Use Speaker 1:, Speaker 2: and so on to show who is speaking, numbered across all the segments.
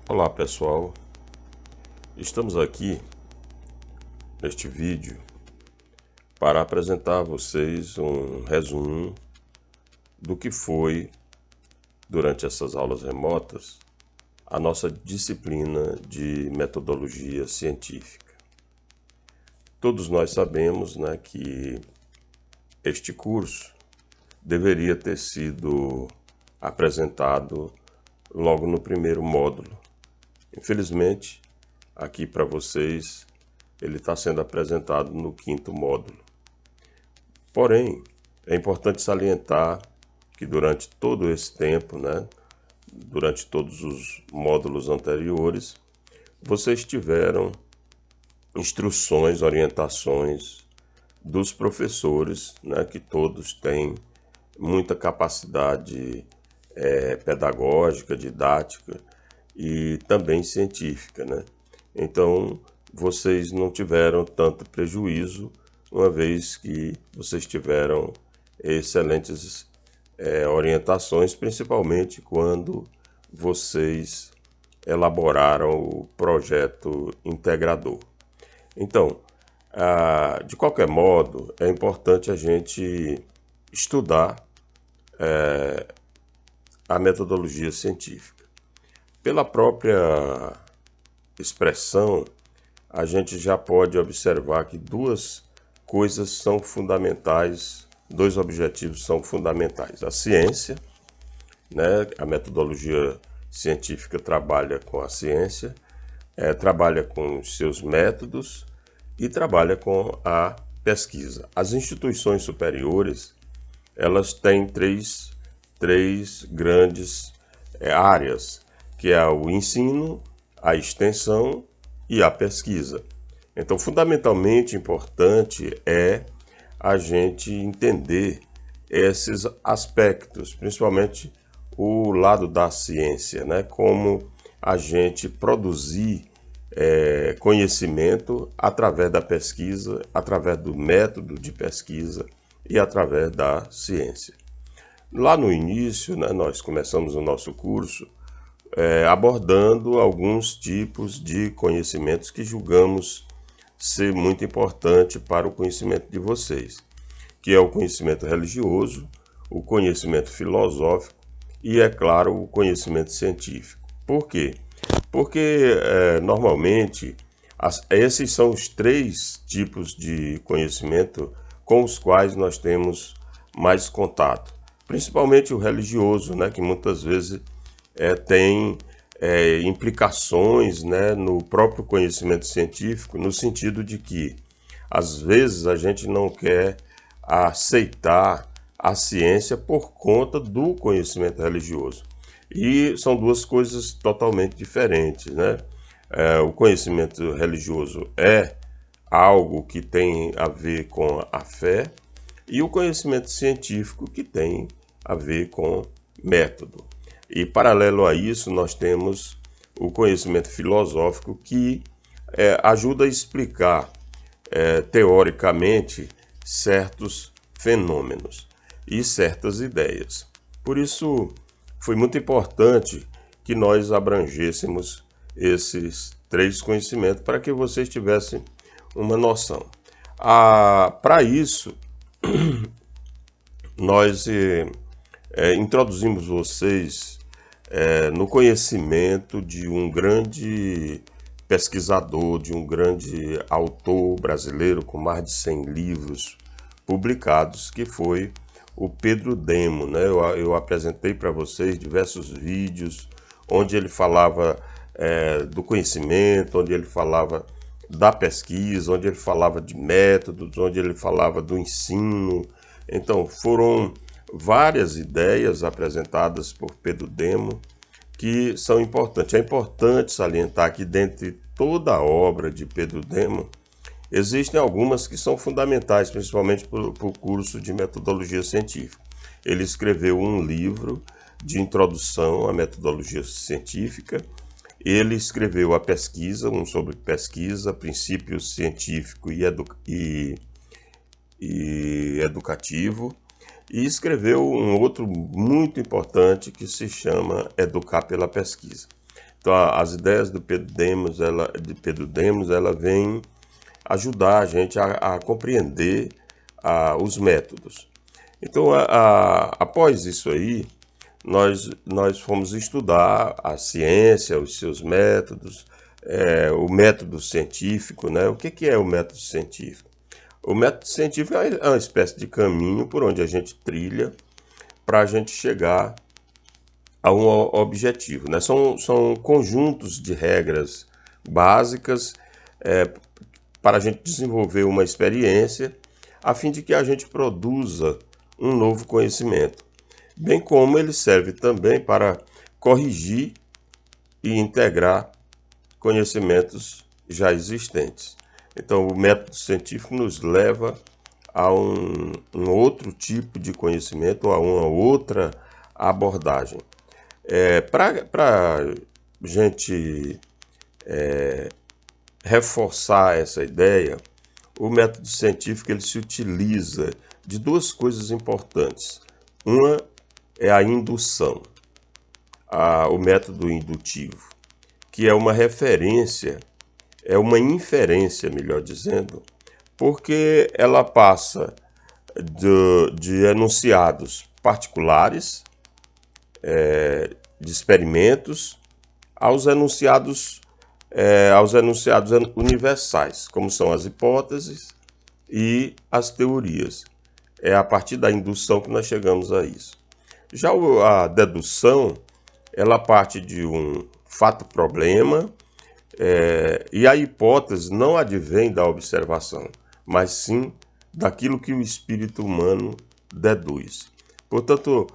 Speaker 1: Olá pessoal, estamos aqui neste vídeo para apresentar a vocês um resumo do que foi, durante essas aulas remotas, a nossa disciplina de metodologia científica. Todos nós sabemos, que este curso deveria ter sido apresentado logo no primeiro módulo. Infelizmente, aqui para vocês, ele está sendo apresentado no 5º módulo. Porém, é importante salientar que durante todo esse tempo, durante todos os módulos anteriores, vocês tiveram instruções, orientações dos professores, que todos têm muita capacidade pedagógica, didática e também científica, Então, vocês não tiveram tanto prejuízo, uma vez que vocês tiveram excelentes orientações, principalmente quando vocês elaboraram o projeto integrador. Então, de qualquer modo, é importante a gente estudar a metodologia científica. Pela própria expressão, a gente já pode observar que duas coisas são fundamentais, dois objetivos são fundamentais. A ciência, a metodologia científica trabalha com a ciência, trabalha com os seus métodos e trabalha com a pesquisa. As instituições superiores, elas têm três grandes áreas, que é o ensino, a extensão e a pesquisa. Então, fundamentalmente importante é a gente entender esses aspectos, principalmente o lado da ciência, como a gente produzir conhecimento através da pesquisa, através do método de pesquisa e através da ciência. Lá no início, nós começamos o nosso curso abordando alguns tipos de conhecimentos que julgamos ser muito importante para o conhecimento de vocês, que é o conhecimento religioso, o conhecimento filosófico e, é claro, o conhecimento científico. Por quê? Porque, normalmente, esses são os três tipos de conhecimento com os quais nós temos mais contato. Principalmente o religioso, que muitas vezes tem implicações no próprio conhecimento científico, no sentido de que, às vezes, a gente não quer aceitar a ciência por conta do conhecimento religioso. E são duas coisas totalmente diferentes, o conhecimento religioso é algo que tem a ver com a fé, e o conhecimento científico que tem a ver com método. E paralelo a isso, nós temos o conhecimento filosófico que ajuda a explicar teoricamente certos fenômenos e certas ideias. Por isso, foi muito importante que nós abrangêssemos esses três conhecimentos para que vocês tivessem uma noção. Para isso, nós introduzimos vocês no conhecimento de um grande pesquisador, de um grande autor brasileiro com mais de 100 livros publicados, que foi o Pedro Demo. Eu apresentei para vocês diversos vídeos onde ele falava do conhecimento, onde ele falava da pesquisa, onde ele falava de métodos, onde ele falava do ensino. Então, foram várias ideias apresentadas por Pedro Demo que são importantes. É importante salientar que, dentre toda a obra de Pedro Demo, existem algumas que são fundamentais, principalmente para o curso de metodologia científica. Ele escreveu um livro de introdução à metodologia científica. Ele escreveu a pesquisa, um sobre pesquisa, princípio científico e educativo. E escreveu um outro muito importante que se chama Educar pela Pesquisa. Então, as ideias do Pedro Demos, ela vem ajudar a gente a compreender os métodos. Então, após isso aí, nós fomos estudar a ciência, os seus métodos, o método científico, né? O que é o método científico? O método científico é uma espécie de caminho por onde a gente trilha para a gente chegar a um objetivo, né? São conjuntos de regras básicas para a gente desenvolver uma experiência a fim de que a gente produza um novo conhecimento, bem como ele serve também para corrigir e integrar conhecimentos já existentes. Então, o método científico nos leva a um outro tipo de conhecimento, a uma outra abordagem. Para a gente reforçar essa ideia, o método científico ele se utiliza de duas coisas importantes. Uma é a indução, o método indutivo, que é uma referência, é uma inferência, melhor dizendo, porque ela passa de enunciados particulares, de experimentos, aos enunciados universais, como são as hipóteses e as teorias. É a partir da indução que nós chegamos a isso. Já a dedução, ela parte de um fato-problema, e a hipótese não advém da observação, mas sim daquilo que o espírito humano deduz. Portanto,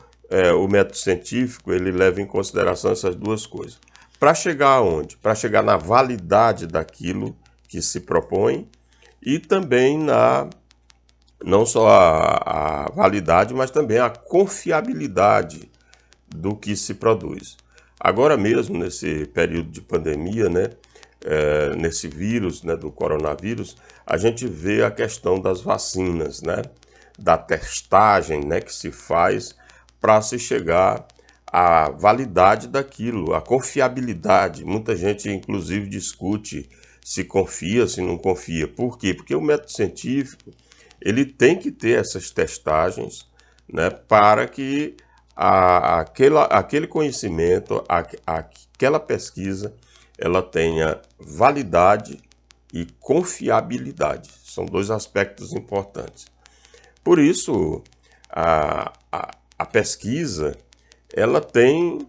Speaker 1: o método científico ele leva em consideração essas duas coisas. Para chegar aonde? Para chegar na validade daquilo que se propõe e também não só a validade, mas também a confiabilidade do que se produz. Agora mesmo, nesse período de pandemia, né, nesse vírus, né, do coronavírus, a gente vê a questão das vacinas, né, da testagem, né, que se faz para se chegar à validade daquilo, a confiabilidade. Muita gente, inclusive, discute se confia, se não confia. Por quê? Porque o método científico ele tem que ter essas testagens, né, para que aquele conhecimento, aquela pesquisa, ela tenha validade e confiabilidade. São dois aspectos importantes. Por isso, a pesquisa ela tem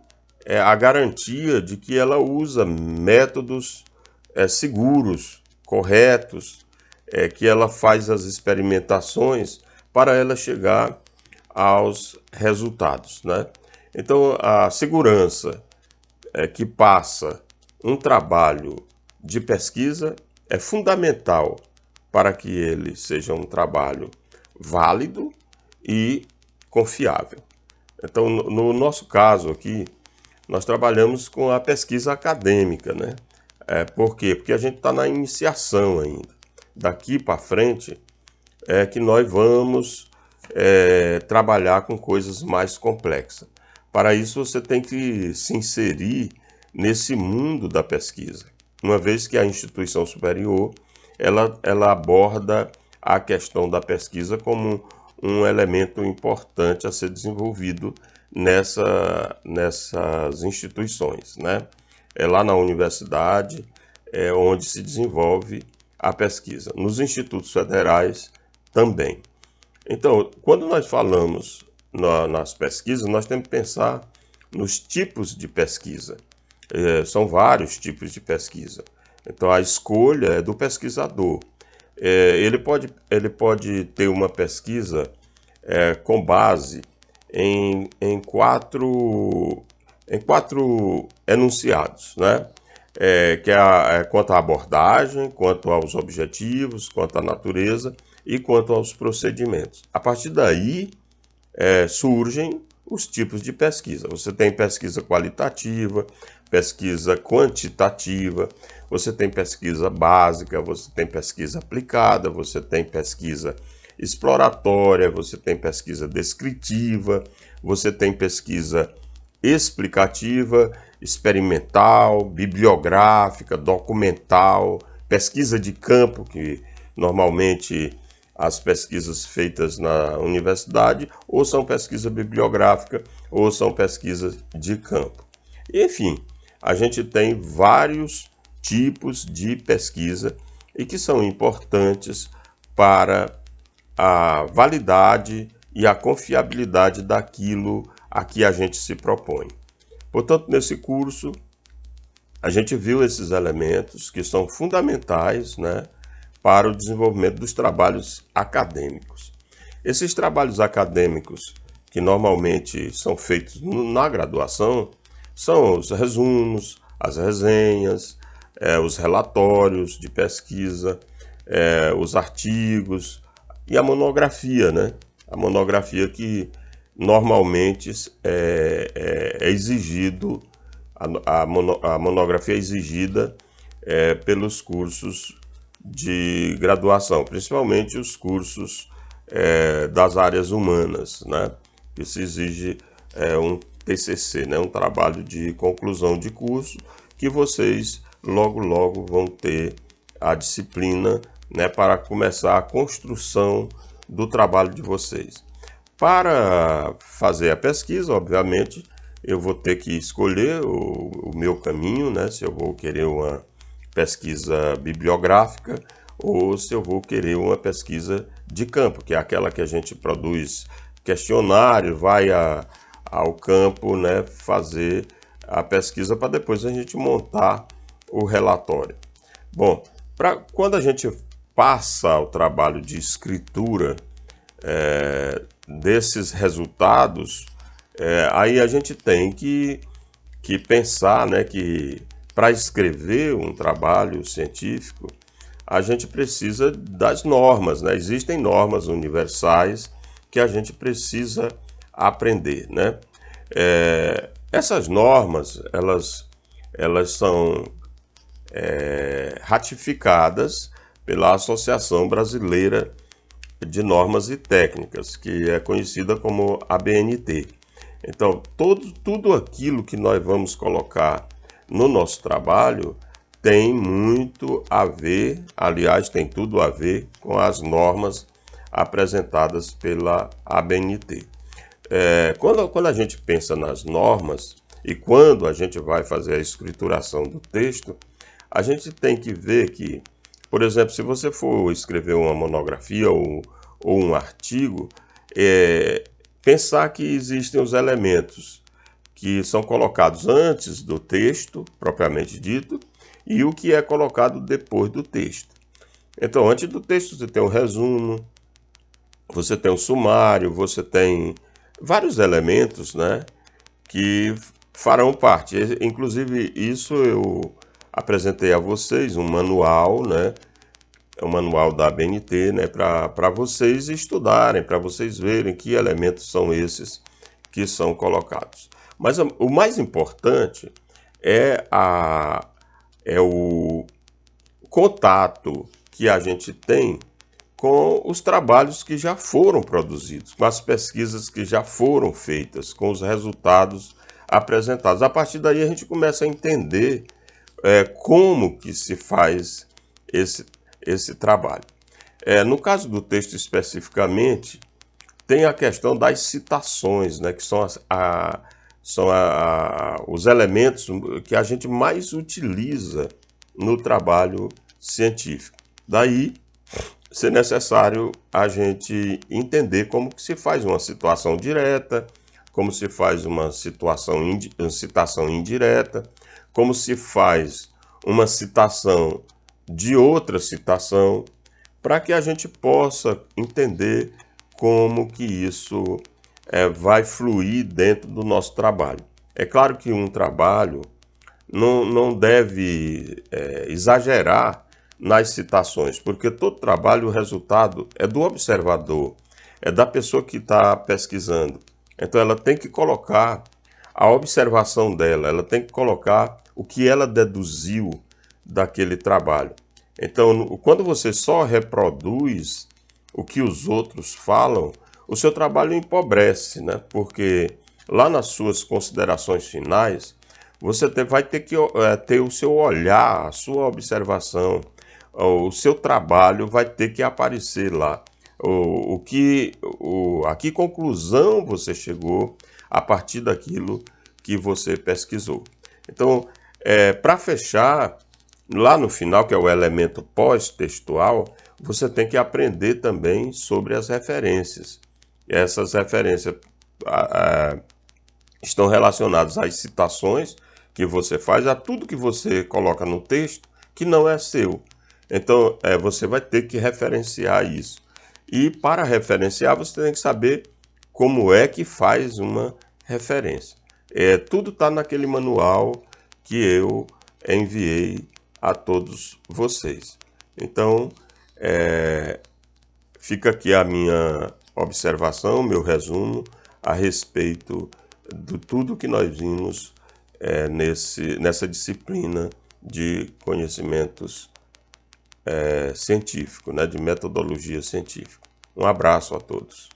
Speaker 1: a garantia de que ela usa métodos seguros, corretos, que ela faz as experimentações para ela chegar aos resultados, né? Então, a segurança que passa um trabalho de pesquisa é fundamental para que ele seja um trabalho válido e confiável. Então, no nosso caso aqui, nós trabalhamos com a pesquisa acadêmica, né? Por quê? Porque a gente está na iniciação ainda. Daqui para frente é que nós vamos trabalhar com coisas mais complexas. Para isso, você tem que se inserir nesse mundo da pesquisa, uma vez que a instituição superior ela aborda a questão da pesquisa como um elemento importante a ser desenvolvido nessas instituições, né? É lá na universidade onde se desenvolve a pesquisa. Nos institutos federais também. Então, quando nós falamos nas pesquisas, nós temos que pensar nos tipos de pesquisa. São vários tipos de pesquisa. Então, a escolha é do pesquisador. Ele pode ter uma pesquisa com base em quatro enunciados, né? Que é quanto à abordagem, quanto aos objetivos, quanto à natureza e quanto aos procedimentos. A partir daí surgem os tipos de pesquisa. Você tem pesquisa qualitativa, pesquisa quantitativa, você tem pesquisa básica, você tem pesquisa aplicada, você tem pesquisa exploratória, você tem pesquisa descritiva, você tem pesquisa explicativa experimental, bibliográfica, documental, pesquisa de campo, que normalmente as pesquisas feitas na universidade ou são pesquisa bibliográfica ou são pesquisas de campo. Enfim, a gente tem vários tipos de pesquisa e que são importantes para a validade e a confiabilidade daquilo a que a gente se propõe. Portanto, nesse curso, a gente viu esses elementos que são fundamentais, né, para o desenvolvimento dos trabalhos acadêmicos. Esses trabalhos acadêmicos, que normalmente são feitos na graduação, são os resumos, as resenhas, os relatórios de pesquisa, os artigos e a monografia, né? A monografia que normalmente é exigido, a monografia é exigida pelos cursos de graduação, principalmente os cursos das áreas humanas, né? Que se exige um TCC, né? Um trabalho de conclusão de curso, que vocês logo vão ter a disciplina, né, para começar a construção do trabalho de vocês. Para fazer a pesquisa, obviamente, eu vou ter que escolher o meu caminho, né? Se eu vou querer uma pesquisa bibliográfica ou se eu vou querer uma pesquisa de campo, que é aquela que a gente produz questionário, vai ao campo, né, fazer a pesquisa para depois a gente montar o relatório. Bom, quando a gente passa ao trabalho de escritura desses resultados, aí a gente tem que pensar, né, que para escrever um trabalho científico, a gente precisa das normas, né? Existem normas universais que a gente precisa aprender, né? Essas normas, elas são ratificadas pela Associação Brasileira de Normas e Técnicas, que é conhecida como ABNT. Então, tudo aquilo que nós vamos colocar no nosso trabalho tem muito a ver, aliás, tem tudo a ver com as normas apresentadas pela ABNT. Quando a gente pensa nas normas e quando a gente vai fazer a escrituração do texto, a gente tem que ver que, por exemplo, se você for escrever uma monografia ou um artigo, pensar que existem os elementos que são colocados antes do texto, propriamente dito, e o que é colocado depois do texto. Então, antes do texto você tem um resumo, você tem um sumário, você tem vários elementos, né, que farão parte. Inclusive, isso eu apresentei a vocês, um manual, né, é um manual da ABNT, né, para vocês estudarem, para vocês verem que elementos são esses que são colocados. Mas o mais importante é o contato que a gente tem com os trabalhos que já foram produzidos, com as pesquisas que já foram feitas, com os resultados apresentados. A partir daí a gente começa a entender como que se faz esse trabalho. No caso do texto especificamente, tem a questão das citações, né, que são os elementos que a gente mais utiliza no trabalho científico. Daí, ser necessário a gente entender como que se faz uma citação direta, como se faz uma citação indireta, como se faz uma citação de outra citação, para que a gente possa entender como que isso vai fluir dentro do nosso trabalho. É claro que um trabalho não deve exagerar nas citações, porque todo trabalho, o resultado é do observador, é da pessoa que está pesquisando. Então ela tem que colocar a observação dela, ela tem que colocar o que ela deduziu daquele trabalho. Então, quando você só reproduz o que os outros falam, o seu trabalho empobrece, né? Porque lá nas suas considerações finais, você vai ter que ter o seu olhar, a sua observação, o seu trabalho vai ter que aparecer lá. A que conclusão você chegou a partir daquilo que você pesquisou. Então, para fechar, lá no final, que é o elemento pós-textual, você tem que aprender também sobre as referências. Essas referências estão relacionadas às citações que você faz, a tudo que você coloca no texto que não é seu. Então, você vai ter que referenciar isso. E para referenciar, você tem que saber como é que faz uma referência. Tudo está naquele manual que eu enviei a todos vocês. Então, fica aqui a minha observação, meu resumo a respeito de tudo que nós vimos nessa disciplina de conhecimentos científicos, né, de metodologia científica. Um abraço a todos.